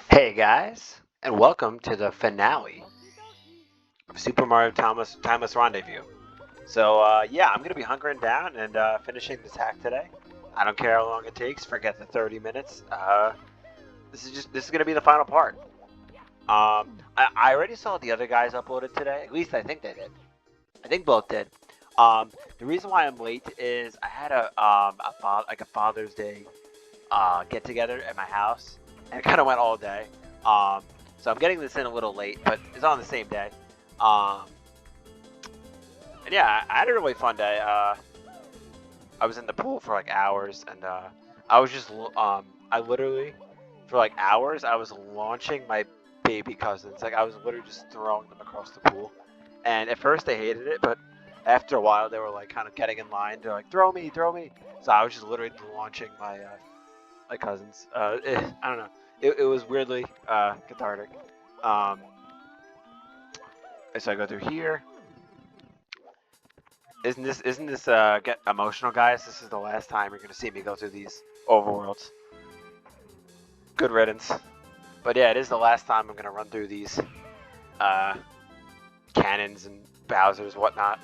Hey guys, and welcome to the finale of Super Mario Timeless Rendezvous. So I'm gonna be hunkering down and finishing this hack today. I don't care how long it takes. Forget the 30 minutes. This is gonna be the final part. I already saw the other guys uploaded today. At least I think they did. I think both did. The reason why I'm late is I had a Father's Day get together at my house, and it kind of went all day. Um, so I'm getting this in a little late, but it's on the same day. Um, and yeah, I had a really fun day. I was in the pool for like hours, and I was just I literally for like hours I was launching my baby cousins. Like I was literally just throwing them across the pool. And at first they hated it, but after a while they were like kind of getting in line. They're like, throw me, throw me. So I was just literally launching my cousins. I don't know. It was weirdly cathartic. Um, so I go through here. Isn't this get emotional, guys? This is the last time you're gonna see me go through these overworlds. Good riddance. But yeah, it is the last time I'm gonna run through these uh, cannons and Bowser's whatnot.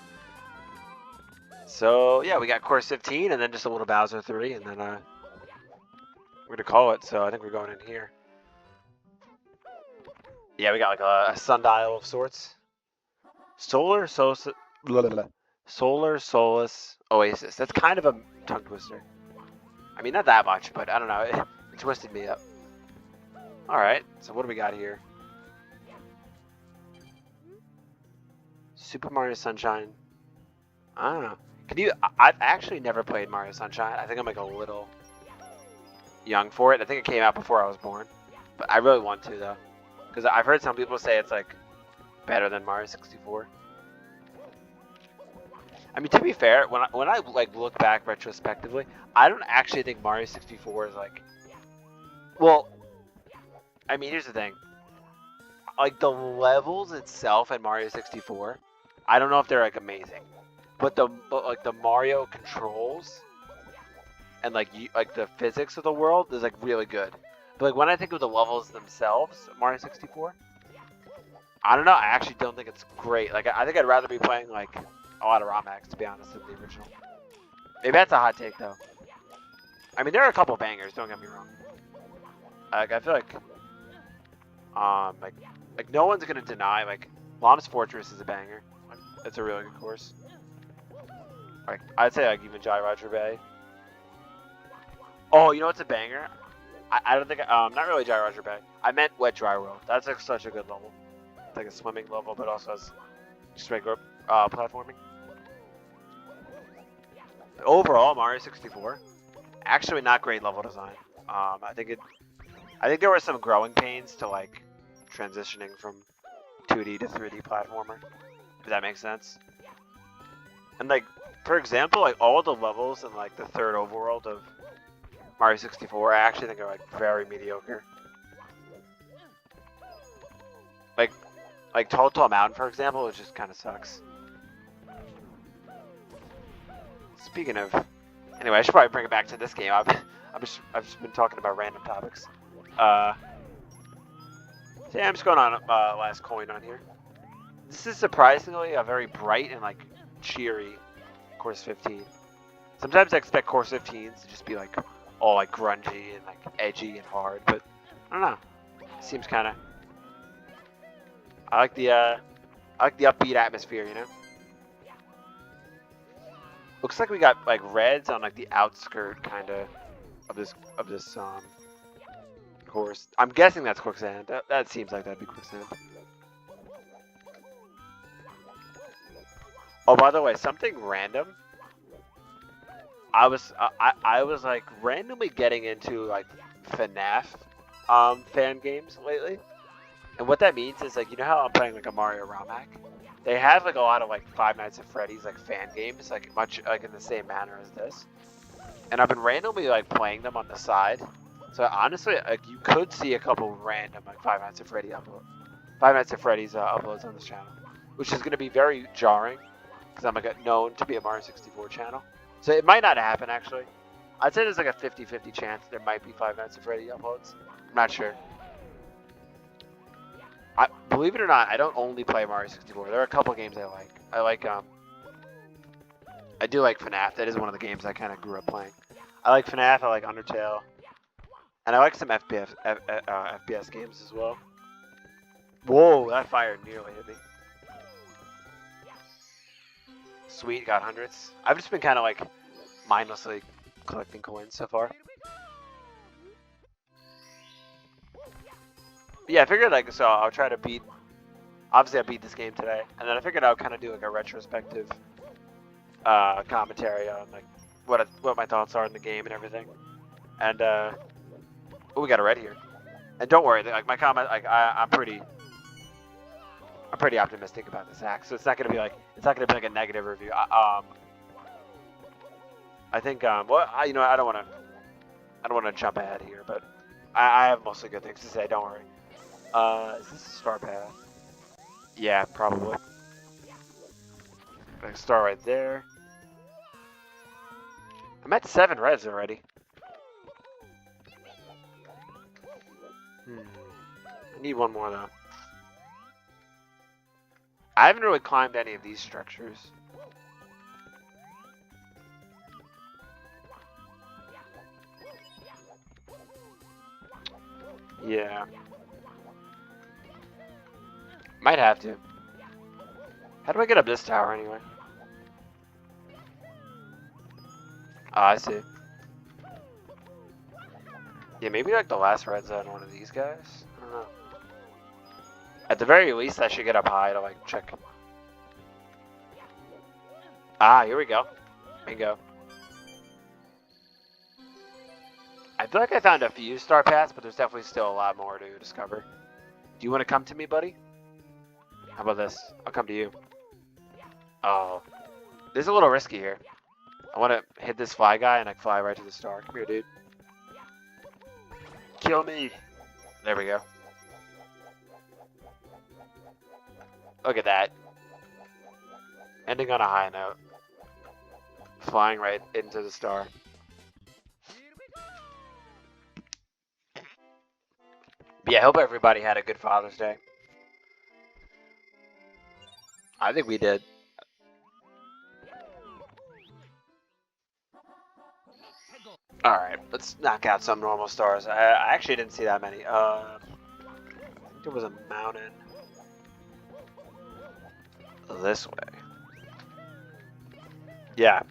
So yeah, we got course 15, and then just a little Bowser 3, and then we're gonna call it. So I think we're going in here. Yeah, we got like a sundial of sorts. Solar Solus, Solar Solus Oasis. That's kind of a tongue twister. I mean, not that much, but I don't know. It twisted me up. All right. So what do we got here? Super Mario Sunshine. I don't know. Can you? I've actually never played Mario Sunshine. I think I'm like a little young for it. I think it came out before I was born, but I really want to though, because I've heard some people say it's like better than Mario 64. I mean, to be fair, when I like look back retrospectively, I don't actually think Mario 64 is like. Well, I mean, here's the thing. Like the levels itself in Mario 64, I don't know if they're like amazing, but like the Mario controls and like the physics of the world is like really good. But like when I think of the levels themselves, Mario 64, I don't know. I actually don't think it's great. Like I think I'd rather be playing like a lot of ROM hacks, to be honest, than the original. Maybe that's a hot take though. I mean, there are a couple bangers. Don't get me wrong. Like I feel like no one's gonna deny like Llama's Fortress is a banger. Like, it's a really good course. Like I'd say like even Jai Roger Bay. Oh, you know what's a banger? I don't think not really Jai Roger Bay. I meant Wet Dry World. That's like such a good level. It's like a swimming level, but also has just regular platforming. But overall, Mario 64, actually not great level design. I think there were some growing pains to like transitioning from 2D to 3D platformer. If that makes sense. And like, for example, like all the levels in like the third overworld of Mario 64, I actually think are like very mediocre. Like, like Tall Mountain, for example, it just kind of sucks. Speaking of, anyway, I should probably bring it back to this game. I've just been talking about random topics. Uh, so yeah, I'm just going on last coin on here. This is surprisingly a very bright and like cheery course 15. Sometimes I expect course 15s to just be like all like grungy and like edgy and hard, but I don't know. It seems kind of. I like the upbeat atmosphere, you know. Looks like we got like reds on like the outskirt kind of this course. I'm guessing that's quicksand. That seems like that'd be quicksand. Oh, by the way, something random. I was like randomly getting into like FNAF fan games lately. And what that means is like, you know how I'm playing like a Mario ROM hack? They have like a lot of like Five Nights at Freddy's like fan games, like much like in the same manner as this. And I've been randomly like playing them on the side. So honestly, like you could see a couple random like Five Nights at Freddy's uploads on this channel, which is going to be very jarring because I'm like known to be a Mario 64 channel. So it might not happen actually. I'd say there's like a 50-50 chance there might be Five Nights at Freddy uploads. I'm not sure. Believe it or not, I don't only play Mario 64. There are a couple games I like. I do like FNAF. That is one of the games I kind of grew up playing. I like FNAF. I like Undertale. And I like some FPS games as well. Whoa, that fire nearly hit me. Sweet, got hundreds. I've just been kind of like mindlessly collecting coins so far. But yeah, I figured like, so I'll try to beat, obviously I beat this game today. And then I figured I'll kind of do like a retrospective commentary on like what my thoughts are in the game and everything. And oh, we got a red here. And don't worry, like my comment, like I'm pretty optimistic about this hack. So it's not gonna be like a negative review. I think well, you know, I don't want to jump ahead here, but I have mostly good things to say. Don't worry. Is this a star path? Yeah, probably. Like star right there. I'm at 7 reds already. I need one more though. I haven't really climbed any of these structures. Yeah. Might have to. How do I get up this tower anyway? Oh, I see. Yeah, maybe like the last red's on one of these guys? I don't know. At the very least, I should get up high to like check. Ah, here we go. Bingo. I feel like I found a few star paths, but there's definitely still a lot more to discover. Do you want to come to me, buddy? How about this? I'll come to you. Oh. This is a little risky here. I want to hit this fly guy and like fly right to the star. Come here, dude. Kill me. There we go. Look at that. Ending on a high note. Flying right into the star. But yeah, I hope everybody had a good Father's Day. I think we did. Alright, let's knock out some normal stars. I actually didn't see that many. I think there was a mountain this way. Yeah.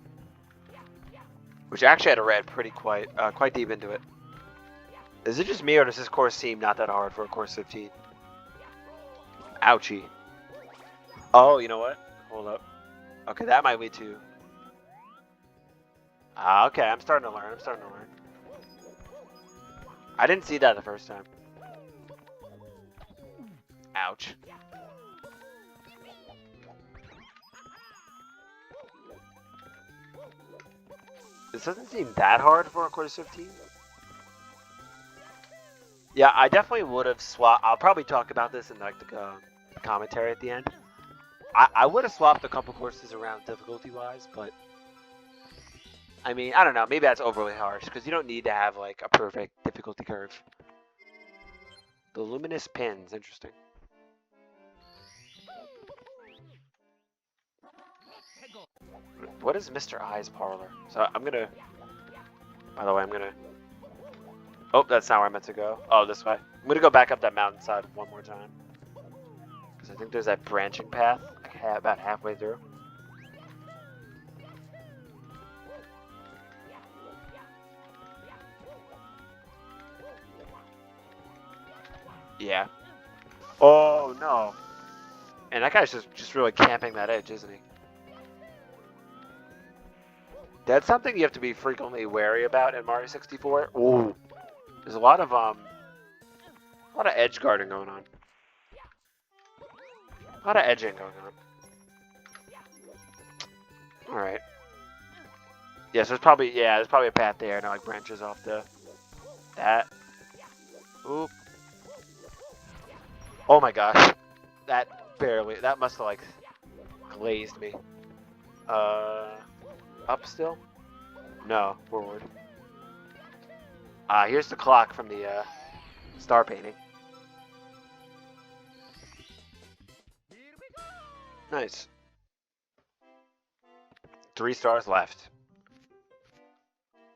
Which actually had a red quite deep into it. Is it just me or does this course seem not that hard for a course 15? Ouchie. Oh, you know what? Hold up. Okay, that might lead to... okay, I'm starting to learn. I didn't see that the first time. Ouch. This doesn't seem that hard for a course 15. Yeah, I definitely would have swapped. I'll probably talk about this in like the commentary at the end. I would have swapped a couple courses around difficulty-wise, but I mean, I don't know. Maybe that's overly harsh because you don't need to have like a perfect difficulty curve. The luminous pins, interesting. What is Mr. I's parlor? So I'm gonna. By the way, I'm gonna. Oh, that's not where I meant to go. Oh, this way. I'm gonna go back up that mountainside one more time. Because I think there's that branching path like about halfway through. Yeah. Oh, no. And that guy's just really camping that edge, isn't he? That's something you have to be frequently wary about in Mario 64. Ooh. There's a lot of edge guarding going on. A lot of edging going on. Alright. Yeah, so there's probably a path there and it like branches off to that. Oop. Oh my gosh. That must have like glazed me. Up still? No, forward. Here's the clock from the star painting. Nice. 3 stars left.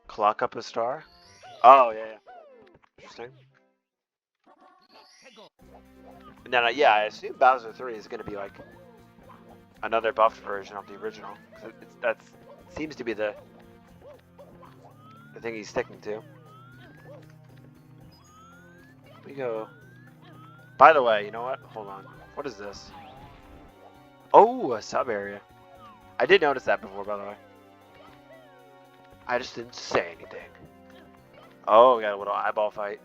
Clock up a star? Oh, yeah. Interesting. And then, yeah, I assume Bowser 3 is going to be like another buffed version of the original. That seems to be the thing he's sticking to. We go. By the way, you know what? Hold on. What is this? Oh, a sub area. I did notice that before, by the way. I just didn't say anything. Oh, we got a little eyeball fight.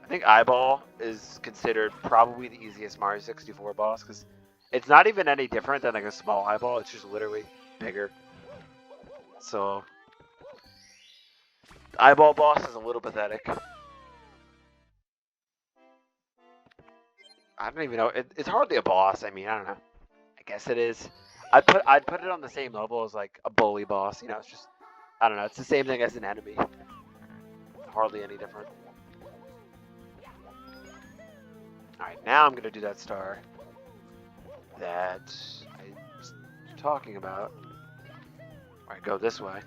I think eyeball is considered probably the easiest Mario 64 boss because it's not even any different than like a small eyeball. It's just literally bigger. So, the eyeball boss is a little pathetic. I don't even know. It's hardly a boss. I mean, I don't know. I guess it is. I'd put it on the same level as like a bully boss. You know, it's just I don't know. It's the same thing as an enemy. Hardly any different. All right, now I'm gonna do that star that I was talking about. All right, go this way.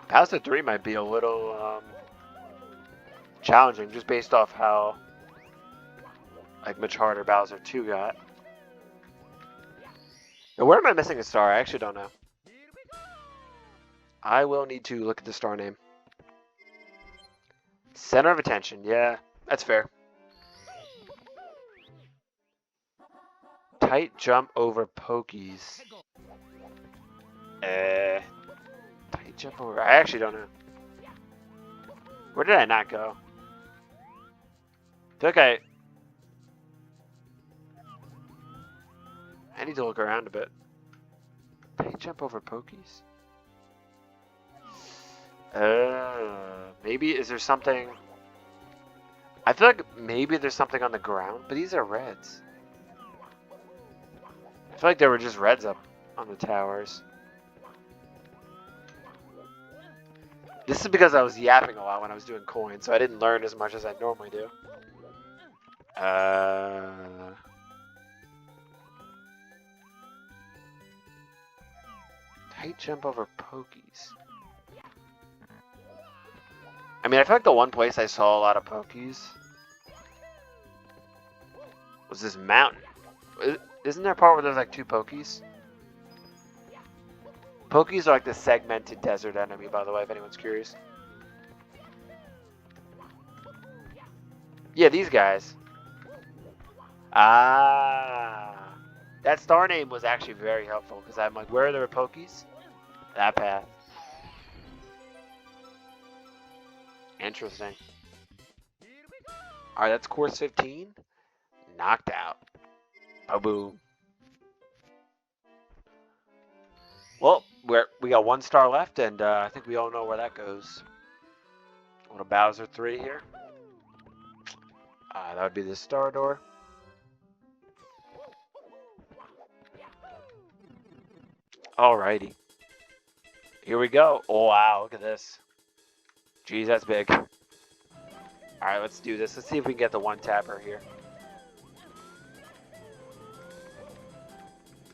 Bowser 3 might be a little challenging just based off how like much harder Bowser 2 got. Now, where am I missing a star? I actually don't know. I will need to look at the star name. Center of attention. Yeah, that's fair. Tight jump over pokies. Tight jump over. I actually don't know. Where did I not go? I feel like I need to look around a bit. Tight jump over pokies? Maybe is there something? I feel like maybe there's something on the ground, but these are reds. I feel like there were just reds up on the towers. This is because I was yapping a lot when I was doing coins, so I didn't learn as much as I normally do. Tight jump over pokies. I mean, I feel like the one place I saw a lot of pokies was this mountain. Isn't there a part where there's like 2 pokies? Pokies are like the segmented desert enemy, by the way, if anyone's curious. Yeah, these guys. Ah. That star name was actually very helpful, because I'm like, where are the pokies? That path. Interesting. Alright, that's course 15. Knocked out. Boom. Well, we got 1 star left, and I think we all know where that goes. A little Bowser 3 here. That would be the star door. Alrighty. Here we go. Oh, wow, look at this. Jeez, that's big. Alright, let's do this. Let's see if we can get the 1-tapper here.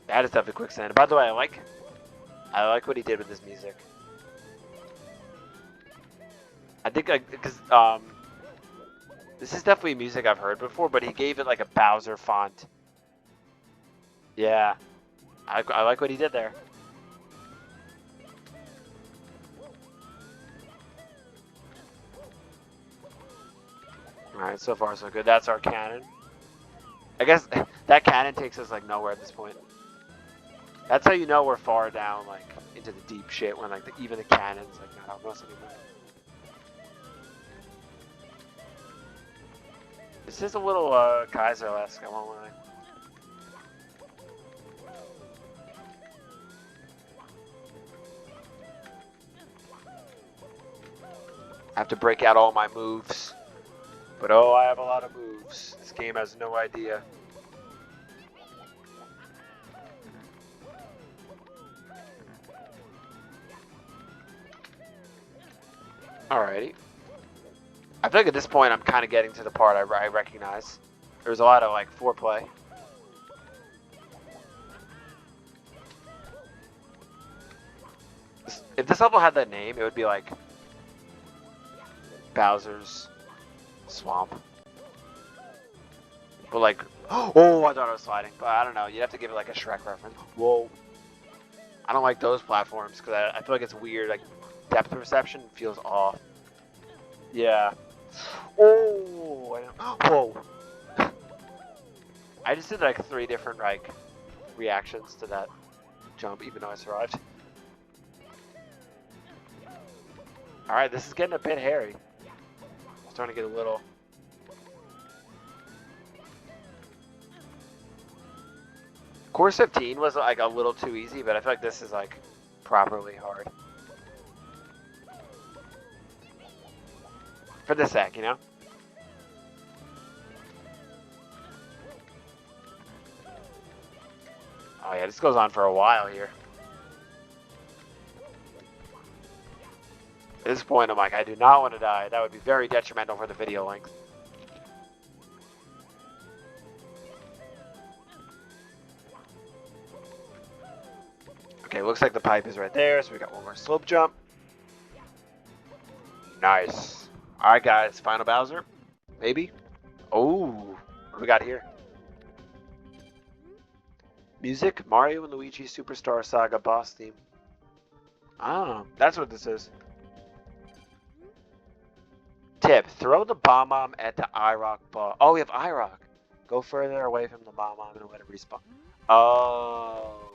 That is definitely quicksand. By the way, I like what he did with this music. I think because this is definitely music I've heard before, but he gave it like a Bowser font. Yeah, I like what he did there. Alright, so far so good. That's our cannon. I guess that cannon takes us like nowhere at this point. That's how you know we're far down, like into the deep shit when like even the cannon's like not helping us anymore. This is a little Kaiser-esque, I won't lie. I have to break out all my moves. But oh, I have a lot of moves. This game has no idea. Alrighty. I feel like at this point I'm kind of getting to the part I recognize. There's a lot of like foreplay. If this level had that name, it would be like Bowser's Swamp. But like, oh, I thought I was sliding, but I don't know. You'd have to give it like a Shrek reference. Whoa. I don't like those platforms because I feel like it's weird. Like depth perception feels off. Yeah. Oh, whoa. I just did like 3 different like reactions to that jump, even though I survived. All right, this is getting a bit hairy. I'm starting to get a little. Course 15 was like a little too easy, but I feel like this is like properly hard. For the sec, you know? Oh yeah, this goes on for a while here. At this point, I'm like, I do not want to die. That would be very detrimental for the video length. Okay, looks like the pipe is right there, so we got one more slope jump. Nice. Alright guys, final Bowser. Maybe? Oh, what do we got here? Music, Mario and Luigi Superstar Saga boss theme. Ah, that's what this is. Tip, throw the bomb at the IROC ball. Oh, we have IROC. Go further away from the bomb and let it respawn. Oh.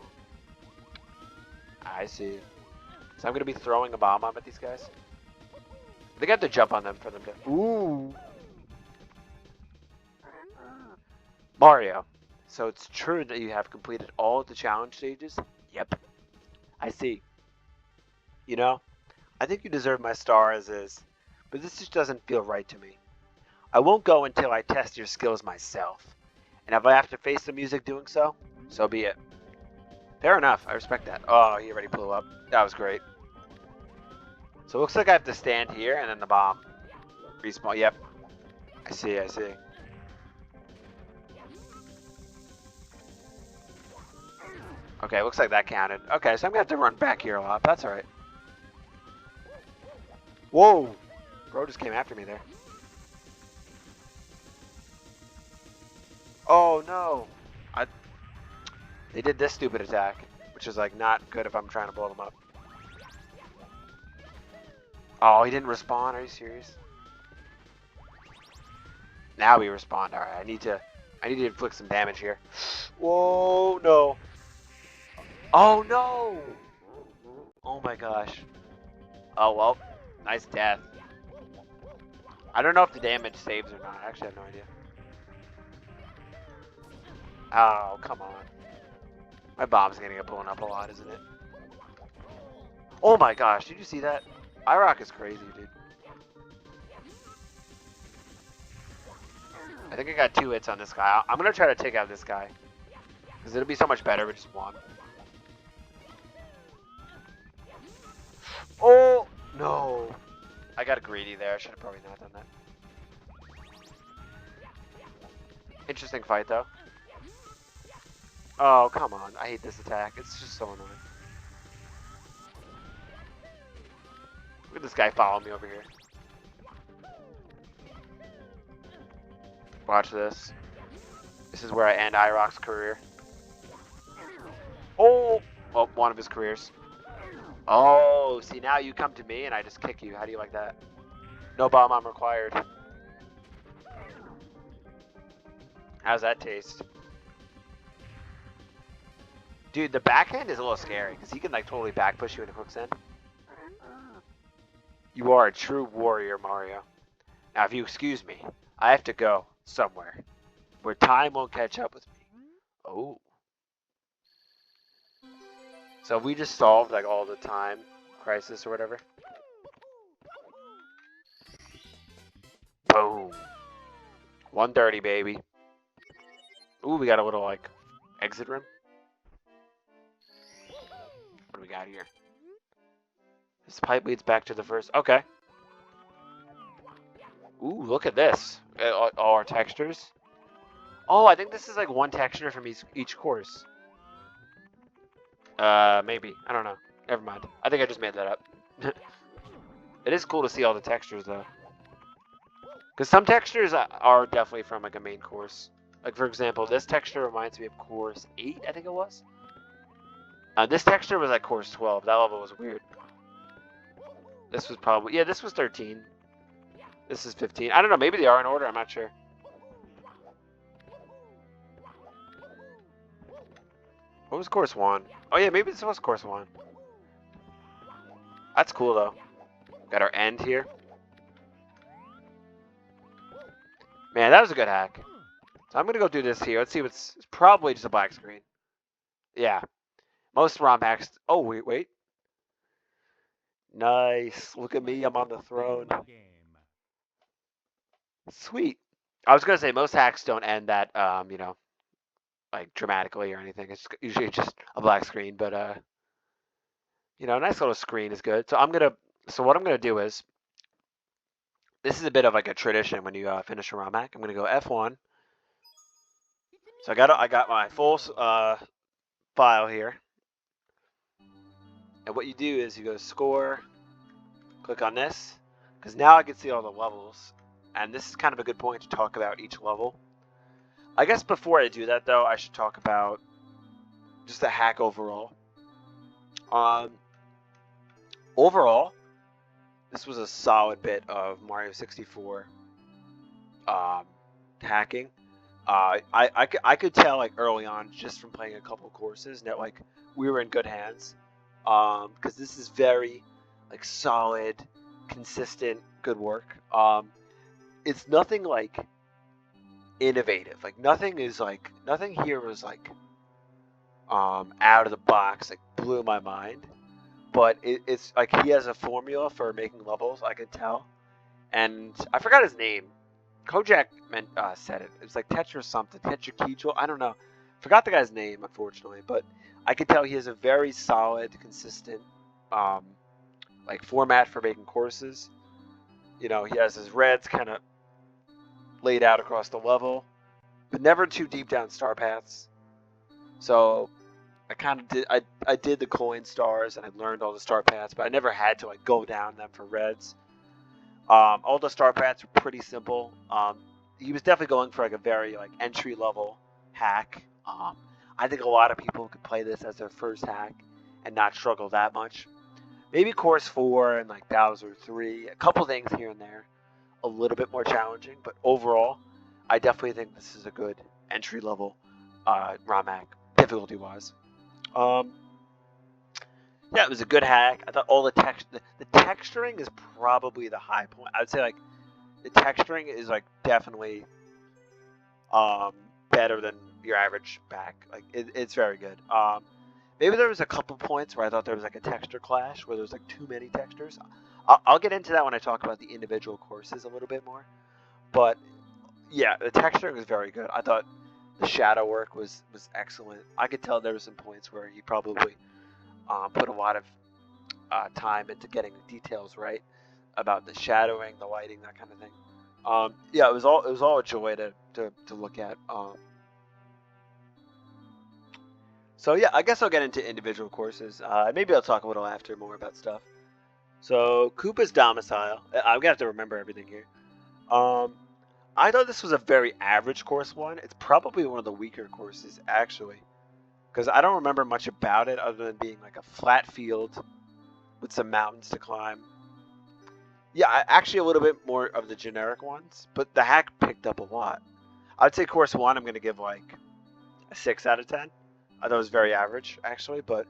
I see. So I'm going to be throwing a bomb at these guys. I think I have to jump on them for them to... Ooh. Mario. So it's true that you have completed all of the challenge stages? Yep. I see. You know, I think you deserve my star as is, but this just doesn't feel right to me. I won't go until I test your skills myself. And if I have to face the music doing so, so be it. Fair enough, I respect that. Oh, he already blew up. That was great. So it looks like I have to stand here and then the bomb. Respawn, yep. I see, I see. Okay, looks like that counted. Okay, so I'm gonna have to run back here a lot. That's alright. Whoa! Bro just came after me there. Oh no! They did this stupid attack, which is like not good if I'm trying to blow them up. Oh, he didn't respawn. Are you serious? Now we respawn. All right, I need to inflict some damage here. Whoa, no! Oh no! Oh my gosh! Oh well, nice death. I don't know if the damage saves or not. I actually have no idea. Oh, come on. My bomb's gonna get blown up a lot, isn't it? Oh my gosh, did you see that? IROC is crazy, dude. I think I got 2 hits on this guy. I'm gonna try to take out this guy. Because it'll be so much better with just 1. Oh, no. I got greedy there. I should have probably not done that. Interesting fight, though. Oh, come on. I hate this attack. It's just so annoying. Look at this guy following me over here. Watch this. This is where I end IROC's career. Oh! Well, one of his careers. Oh, see, now you come to me and I just kick you. How do you like that? No bomb I'm required. How's that taste? Dude, the backhand is a little scary because he can like totally back push you into hook's end. You are a true warrior, Mario. Now, if you excuse me, I have to go somewhere where time won't catch up with me. Oh. So we just solved like all the time crisis or whatever. Boom. 130, baby. Ooh, we got a little, like, exit room. What do we got here? This pipe leads back to the first... Okay. Ooh, look at this. All our textures. Oh, I think this is, like, one texture from each course. Maybe. I don't know. Never mind. I think I just made that up. It is cool to see all the textures, though. Because some textures are definitely from, like, a main course. Like, for example, this texture reminds me of course 8, I think it was. This texture was like course 12. That level was weird. This was probably... Yeah, this was 13. This is 15. I don't know. Maybe they are in order. I'm not sure. What was course 1? Oh, yeah, maybe this was course 1. That's cool, though. Got our end here. Man, that was a good hack. So I'm going to go do this here. Let's see what's... It's probably just a black screen. Yeah. Most ROM hacks... Oh, wait. Nice. Look at me. I'm on the throne. Sweet. I was going to say, most hacks don't end that, you know, like, dramatically or anything. It's usually just a black screen. But, you know, a nice little screen is good. So what I'm going to do is... This is a bit of, like, a tradition when you finish a ROM hack. I'm going to go F1. So I got my full file here. And what you do is you go to score, click on this, because now I can see all the levels. And this is kind of a good point to talk about each level. I guess before I do that, though, I should talk about just the hack overall. Overall, this was a solid bit of Mario 64 hacking. I could tell, like, early on, just from playing a couple courses, that, like, we were in good hands. Because this is very, like, solid, consistent, good work. It's nothing, like, innovative. Like, nothing here was, like, out of the box, like, blew my mind. But it's, like, he has a formula for making levels, I could tell. And I forgot his name. Kojak said it. It was like Tetra something, Tetra Kijo. I don't know. Forgot the guy's name, unfortunately. But I could tell he has a very solid, consistent, like, format for making courses. You know, he has his reds kind of laid out across the level, but never too deep down star paths. So I kind of did. I did the coin stars and I learned all the star paths, but I never had to, like, go down them for reds. All the star paths were pretty simple. He was definitely going for, like, a very, like, entry level hack. I think a lot of people could play this as their first hack and not struggle that much. Maybe course 4 and, like, Bowser 3, a couple things here and there, a little bit more challenging. But overall, I definitely think this is a good entry level ROM hack, difficulty wise. Yeah, it was a good hack. I thought all the texturing is probably the high point. I would say, like, the texturing is, like, definitely better than your average pack. Like, it's very good. Maybe there was a couple points where I thought there was, like, a texture clash, where there was, like, too many textures. I'll get into that when I talk about the individual courses a little bit more. But yeah, the texturing was very good. I thought the shadow work was excellent. I could tell there were some points where he probably put a lot of time into getting the details right about the shadowing, the lighting, that kind of thing. Yeah, it was all a joy to look at. So yeah, I guess I'll get into individual courses. Maybe I'll talk a little after more about stuff. So Koopa's Domicile. I'm gonna have to remember everything here. I thought this was a very average course one. It's probably one of the weaker courses, actually, because I don't remember much about it other than being, like, a flat field with some mountains to climb. Yeah, actually a little bit more of the generic ones, but the hack picked up a lot. I'd say course 1 I'm going to give, like, a 6 out of 10. I thought it was very average, actually, but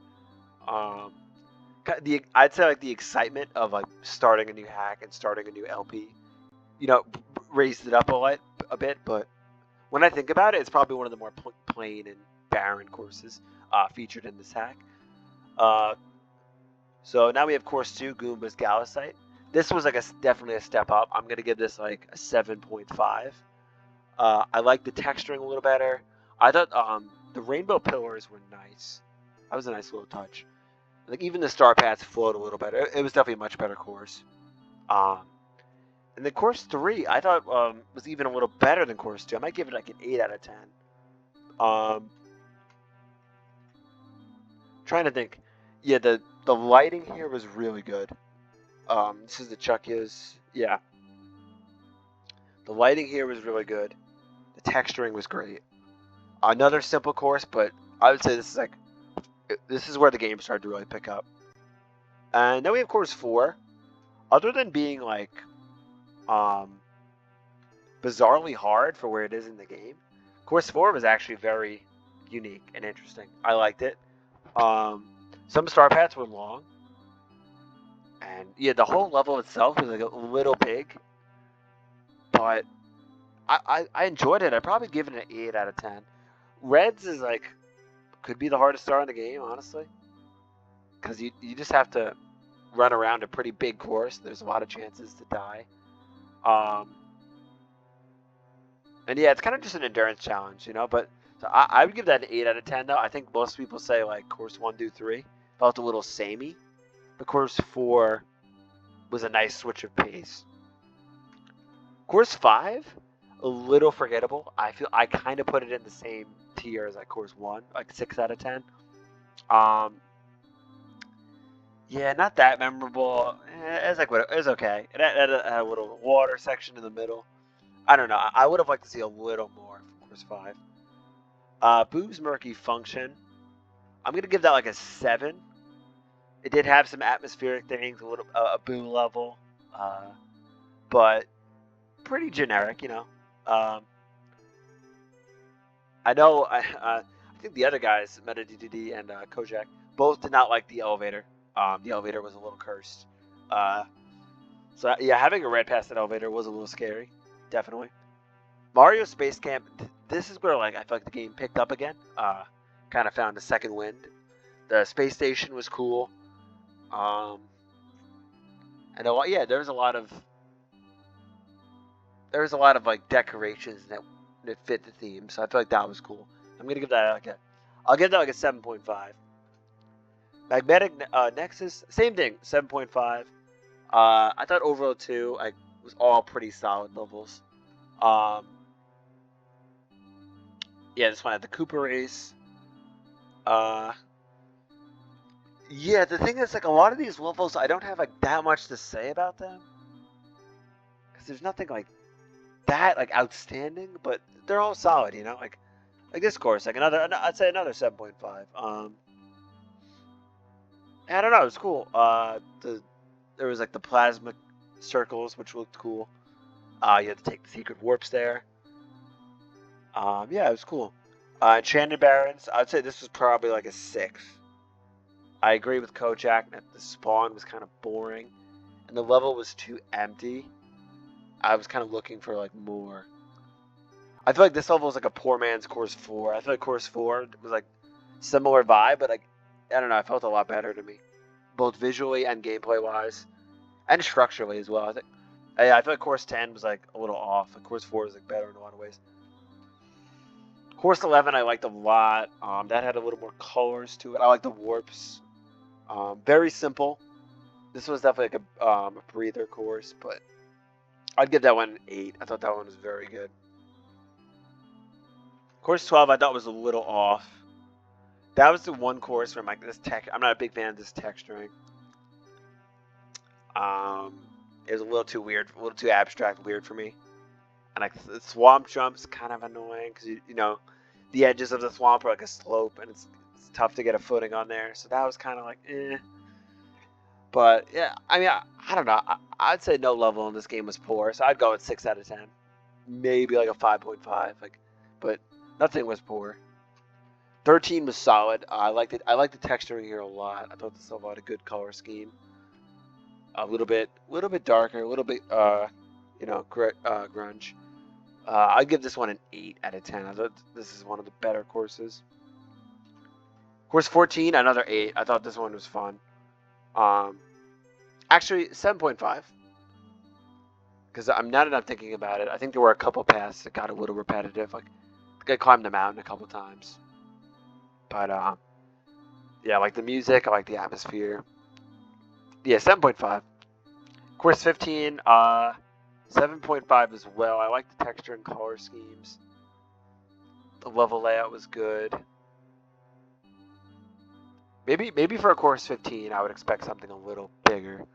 I'd say, like, the excitement of, like, starting a new hack and starting a new LP, you know, raised it up a bit. But when I think about it, it's probably one of the more plain and barren courses featured in this hack. So now we have course 2, Goomba's Galasite. This was, like, definitely a step up. I'm gonna give this, like, a 7.5. I like the texturing a little better. I thought the rainbow pillars were nice. That was a nice little touch. Like even the star paths flowed a little better. It was definitely a much better course. Um, and then course 3, I thought was even a little better than course 2. I might give it like an 8 out of 10. Trying to think. Yeah, the lighting here was really good. This is the Chucky's. Yeah, the lighting here was really good. The texturing was great. Another simple course, but I would say this is where the game started to really pick up. And then we have course 4. Other than being like bizarrely hard for where it is in the game, course 4 was actually very unique and interesting. I liked it. Some star paths were long, and yeah, the whole level itself was like a little big, but I enjoyed it. I'd probably give it an 8 out of 10. Reds is like could be the hardest star in the game, honestly, because you just have to run around a pretty big course. There's a lot of chances to die. And yeah, it's kind of just an endurance challenge, you know. But so I would give that an 8 out of 10, though. I think most people say like course 1, 2, 3 felt a little samey. But course 4 was a nice switch of pace. Course 5, a little forgettable. I feel I kind of put it in the same tier as like course 1, like 6 out of 10. Yeah, not that memorable. It's like what it's okay. It had a little water section in the middle. I don't know. I would have liked to see a little more from course 5. Boob's Murky Function. I'm gonna give that like a 7. It did have some atmospheric things, a little a boo level, but pretty generic, you know. I know. I think the other guys, MetaDDD and Kojak, both did not like the elevator. The elevator was a little cursed. So yeah, having a red past that elevator was a little scary, definitely. Mario Space Camp. This is where like I feel like the game picked up again. Kind of found a second wind. The space station was cool. And yeah, there was a lot of like decorations that fit the theme, so I feel like that was cool. I'm gonna give that like I'll give that like a 7.5. Magnetic Nexus, same thing, 7.5. I thought Overload 2 was all pretty solid levels. Yeah, this one had the Cooper race. Yeah, the thing is, like, a lot of these levels, I don't have like that much to say about them, because there's nothing like that like outstanding, but they're all solid, you know. Like this course, like I'd say another 7.5. I don't know, it was cool. There was like the plasma circles, which looked cool. You had to take the secret warps there. Yeah, it was cool. Enchanted Barrens, I'd say this was probably like a 6. I agree with Kojak that the spawn was kind of boring, and the level was too empty. I was kind of looking for like more. I feel like this level was like a poor man's course 4. I feel like course 4 was like similar vibe, but like I don't know, it felt a lot better to me, both visually and gameplay wise, and structurally as well. I feel like course 10 was like a little off. Like course 4 was like better in a lot of ways. Course 11 I liked a lot. That had a little more colors to it. I like the warps. Very simple. This was definitely like a breather course, but I'd give that one an 8. I thought that one was very good. Course 12 I thought was a little off. That was the one course where like this tech. I'm not a big fan of this texturing. It was a little too weird, a little too abstract, weird for me. And like the swamp jump's kind of annoying because you know the edges of the swamp are like a slope, and it's tough to get a footing on there. So that was kind of like eh. But yeah, I mean, I don't know. I'd say no level in this game was poor, so I'd go with 6 out of 10, maybe like a 5.5. Like, but nothing was poor. 13 was solid. I liked it. I liked the texturing here a lot. I thought this had a good color scheme. A little bit darker, a little bit, grunge. I'd give this one an 8 out of 10. I thought this is one of the better courses. Course 14, another 8. I thought this one was fun. Actually 7.5. Because now that I'm thinking about it, I think there were a couple paths that got a little repetitive. Like I climbed the mountain a couple times. But yeah, I like the music. I like the atmosphere. Yeah, 7.5. Course 15. 7.5 as well. I like the texture and color schemes. The level layout was good. Maybe for a course 15, I would expect something a little bigger.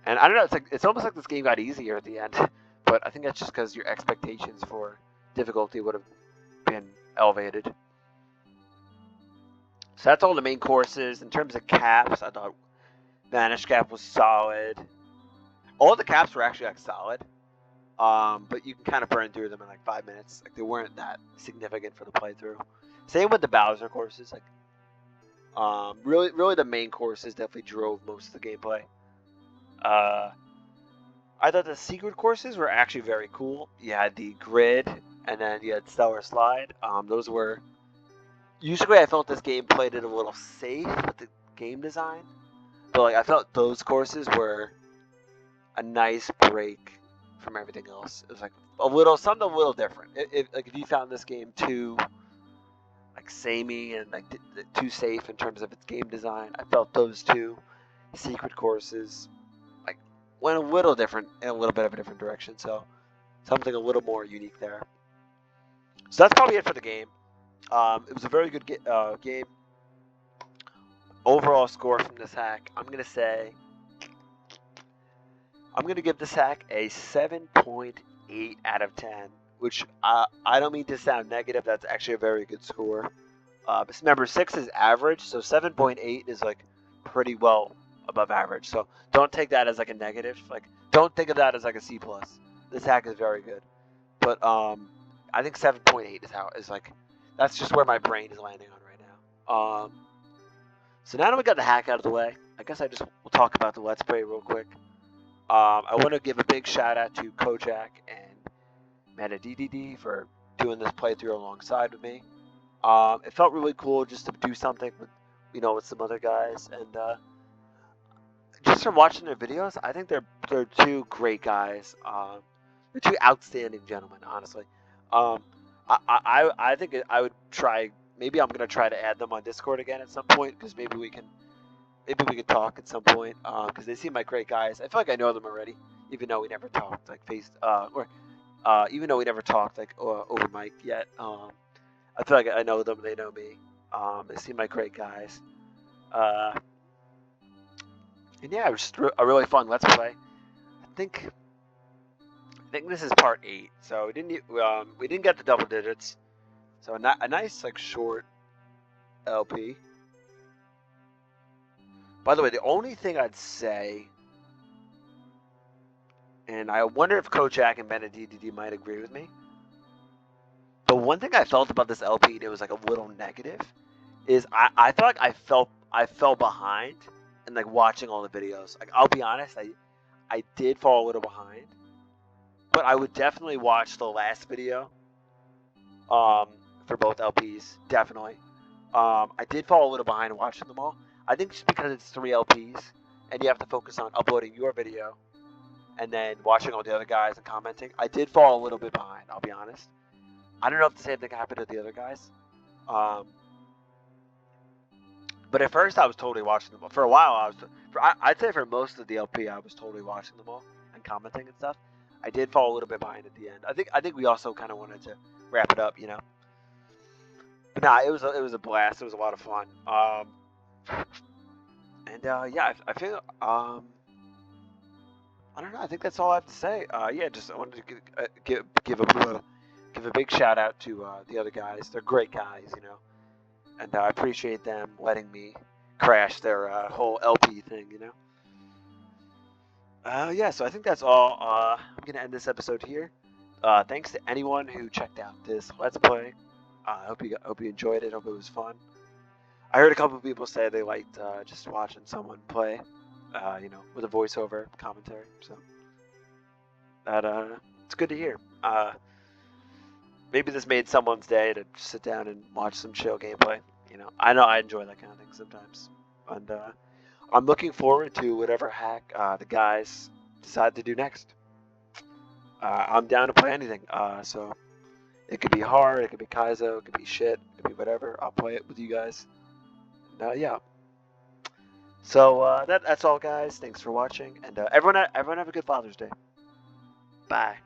And I don't know. It's almost like this game got easier at the end, but I think that's just because your expectations for difficulty would have been elevated. So that's all the main courses. In terms of caps, I thought Vanish Cap was solid. All the caps were actually like solid, but you can kind of burn through them in like 5 minutes. Like they weren't that significant for the playthrough. Same with the Bowser courses. Like, really the main courses definitely drove most of the gameplay. I thought the secret courses were actually very cool. You had the grid, and then you had Stellar Slide. Those were usually I felt this game played it a little safe with the game design, but like I felt those courses were a nice break from everything else. It was like something a little different. If you found this game too like samey and like too safe in terms of its game design, I felt those two secret courses like went a little different in a little bit of a different direction. So something a little more unique there. So that's probably it for the game. It was a very good game. Overall score from this hack, I'm gonna give this hack a 7.8 out of 10, which I don't mean to sound negative. That's actually a very good score. But remember, 6 is average, so 7.8 is like pretty well above average. So don't take that as like a negative. Like don't think of that as like a C plus. This hack is very good, but I think 7.8 is like that's just where my brain is landing on right now. So now that we got the hack out of the way, I guess we'll talk about the Let's Play real quick. I want to give a big shout out to Kojak and MetaDDD for doing this playthrough alongside with me. It felt really cool just to do something with some other guys, and just from watching their videos, I think they're two great guys. They're two outstanding gentlemen, honestly. I think I would try. Maybe I'm gonna try to add them on Discord again at some point because maybe we can talk at some point because they seem like great guys. I feel like I know them already, even though we never talked like even though we never talked like over mic yet. I feel like I know them. They know me. They seem like great guys. And yeah, it was just a really fun Let's Play. I think this is part 8, so we didn't get the double digits. So a nice like short LP. By the way, the only thing I'd say, and I wonder if Kojak and BenediDD might agree with me, the one thing I felt about this LP that was like a little negative is I felt like I fell behind in like watching all the videos. Like I'll be honest, I did fall a little behind, but I would definitely watch the last video. For both LPs, definitely. I did fall a little behind watching them all. I think just because it's 3 LPs and you have to focus on uploading your video and then watching all the other guys and commenting, I did fall a little bit behind, I'll be honest. I don't know if the same thing happened to the other guys. But at first I was totally watching them all. For a while, I'd say for most of the LP, I was totally watching them all and commenting and stuff. I did fall a little bit behind at the end. I think we also kind of wanted to wrap it up, But nah, it was a blast. It was a lot of fun. Yeah, I feel I don't know. I think that's all I have to say. Yeah, just I wanted to give a big shout out to the other guys. They're great guys, and I appreciate them letting me crash their whole LP thing, Yeah, so I think that's all. I'm gonna end this episode here. Thanks to anyone who checked out this Let's Play. I hope you enjoyed it. Hope it was fun. I heard a couple of people say they liked just watching someone play, with a voiceover commentary. So that it's good to hear. Maybe this made someone's day to sit down and watch some chill gameplay. I know I enjoy that kind of thing sometimes, and I'm looking forward to whatever hack the guys decide to do next. I'm down to play anything. So It could be hard, it could be Kaizo, it could be shit, it could be whatever. I'll play it with you guys. Yeah. So that's all, guys. Thanks for watching, and everyone have a good Father's Day. Bye.